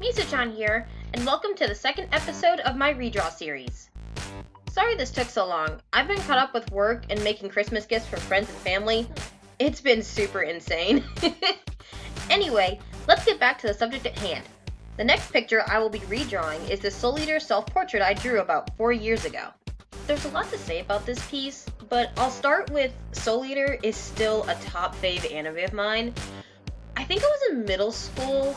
Misu-chan here, and welcome to the second episode of my Redraw series. Sorry this took so long. I've been caught up with work and making Christmas gifts for friends and family. It's been super insane. Anyway, let's get back to the subject at hand. The next picture I will be redrawing is the Soul Eater self-portrait I drew about 4 years ago. There's a lot to say about this piece, but I'll start with Soul Eater is still a top fave anime of mine. I think I was in middle school.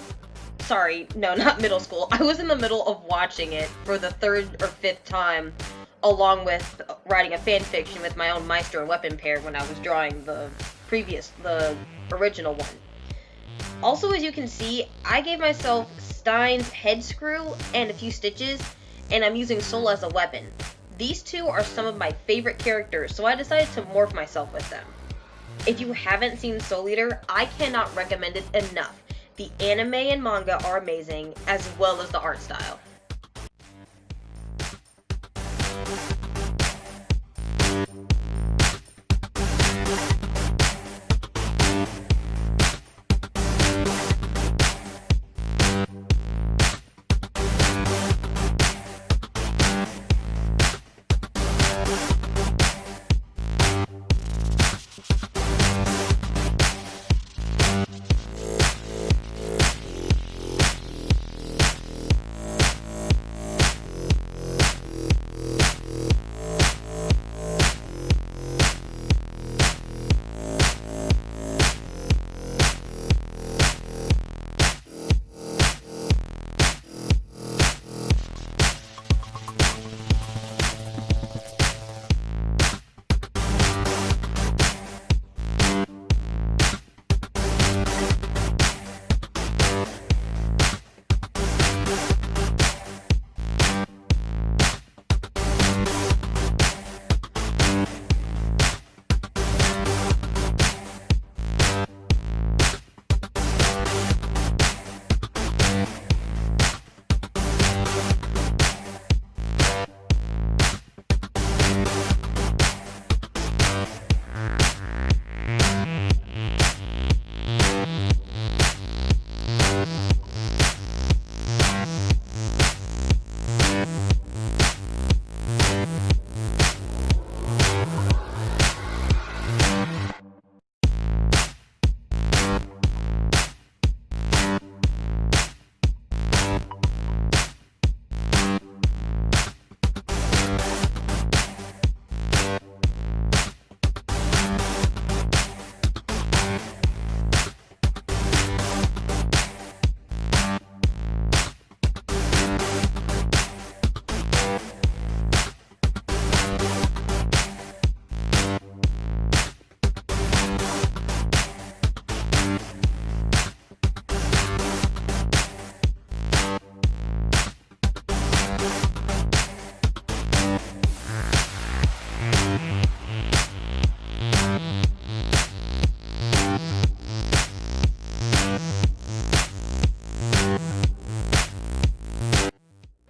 Sorry, no, not middle school. I was in the middle of watching it for the third or fifth time, along with writing a fan fiction with my own Maestro and weapon pair when I was drawing the original one. Also, as you can see, I gave myself Stein's head screw and a few stitches, and I'm using Soul as a weapon. These two are some of my favorite characters, so I decided to morph myself with them. If you haven't seen Soul Eater, I cannot recommend it enough. The anime and manga are amazing, as well as the art style.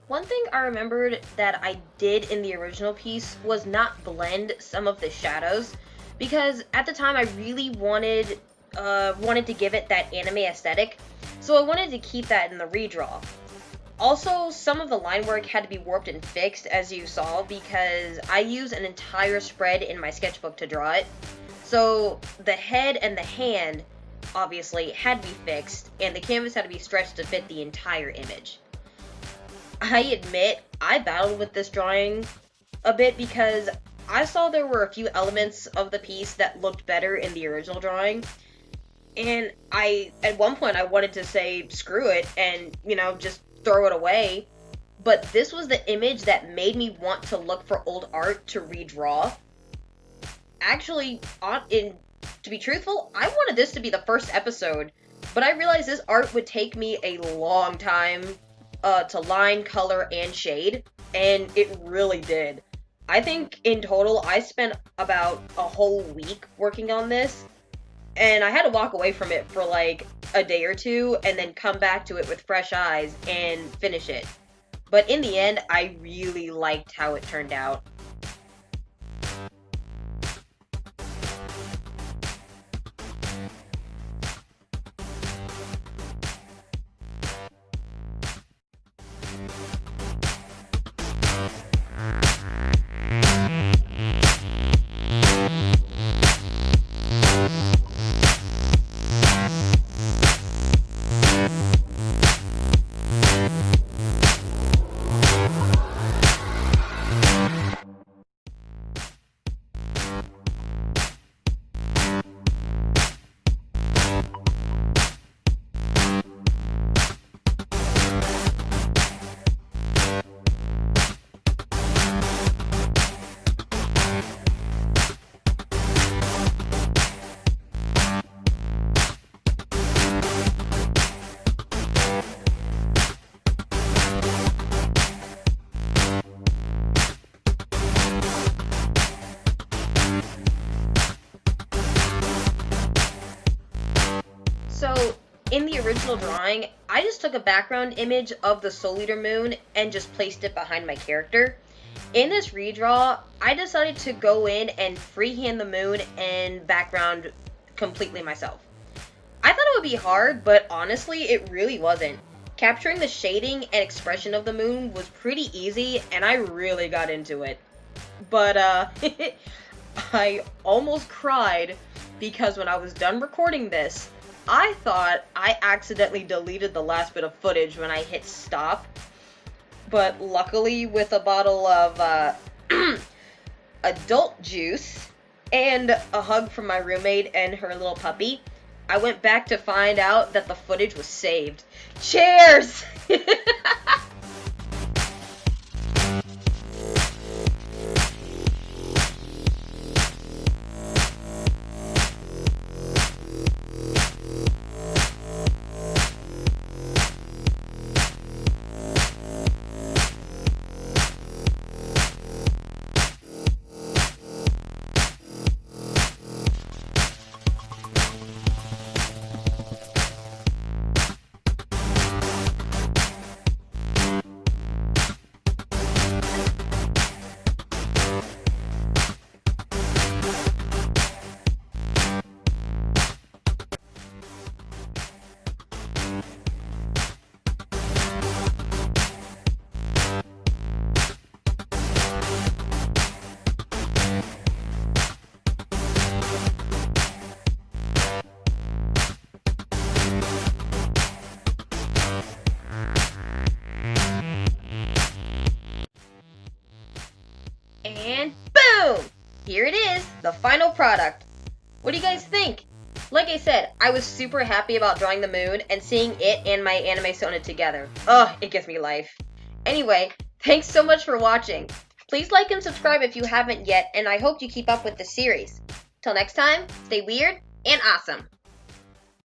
One thing I remembered that I did in the original piece was not blend some of the shadows, because at the time I really wanted to give it that anime aesthetic, so I wanted to keep that in the redraw. Also, some of the line work had to be warped and fixed, as you saw, because I used an entire spread in my sketchbook to draw it. So the head and the hand, obviously, had to be fixed, and the canvas had to be stretched to fit the entire image. I admit, I battled with this drawing a bit because I saw there were a few elements of the piece that looked better in the original drawing, and at one point I wanted to say screw it and, just throw it away, but this was the image that made me want to look for old art to redraw. Actually, to be truthful, I wanted this to be the first episode, but I realized this art would take me a long time to line, color, and shade, and it really did. I think in total I spent about a whole week working on this, and I had to walk away from it for like a day or two and then come back to it with fresh eyes and finish it. But in the end, I really liked how it turned out. original drawing, I just took a background image of the Soul Eater moon and just placed it behind my character. In this redraw, I decided to go in and freehand the moon and background completely myself. I thought it would be hard, but honestly, it really wasn't. Capturing the shading and expression of the moon was pretty easy, and I really got into it. But, I almost cried because when I was done recording this, I thought I accidentally deleted the last bit of footage when I hit stop. But luckily, with a bottle of, adult juice and a hug from my roommate and her little puppy, I went back to find out that the footage was saved. Cheers! And boom! Here it is, the final product. What do you guys think? Like I said, I was super happy about drawing the moon and seeing it and my anime Sona together. Ugh, it gives me life. Anyway, thanks so much for watching. Please like and subscribe if you haven't yet, and I hope you keep up with the series. Till next time, stay weird and awesome.